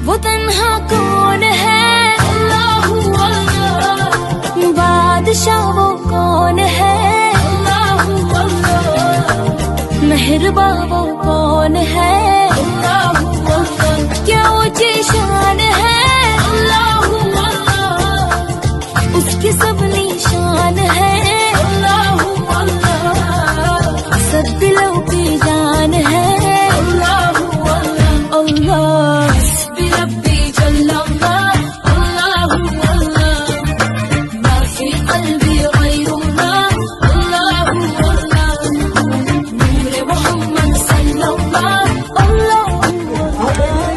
वो तन्हा कौन है, अल्लाहू अल्लाह। बादशाह वो कौन है, अल्लाहू अल्लाह। मेहरबा वो कौन है, अल्लाहू अल्लाह। क्या ऊंची शान है, अल्लाहू अल्लाह। उसकी सब निशान है, अल्लाहू अल्लाह। सब दिलों की जान है, अल्लाहू अल्लाह। अल्लाह हस्बी रब्बी जल्लल्लाह, अल्लाहू अल्लाह। मा फी क़ल्बी ग़ैरुल्लाह, अल्लाहू अल्लाह। नूर मोहम्मद सल्लल्लाह, अल्लाहू अल्लाह।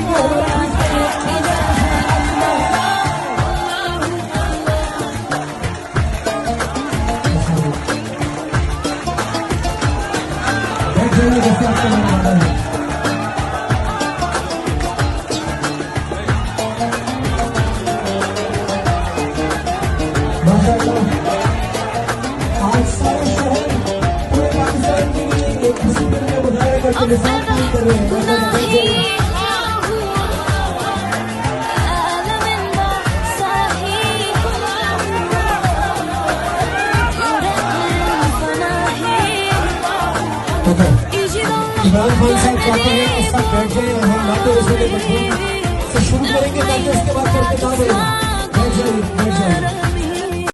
आज सारे शहर पूरे पाकिस्तान के लिए एक किसी दिन में बुलाए गए के साथ नहीं कर रहे हैं। इमरान खान साहब चाहते हैं कि सब बैठ जाए और हम नाते रसूल से शुरू करेंगे ताकि उसके बाद फिर किताब बैठ जाइए।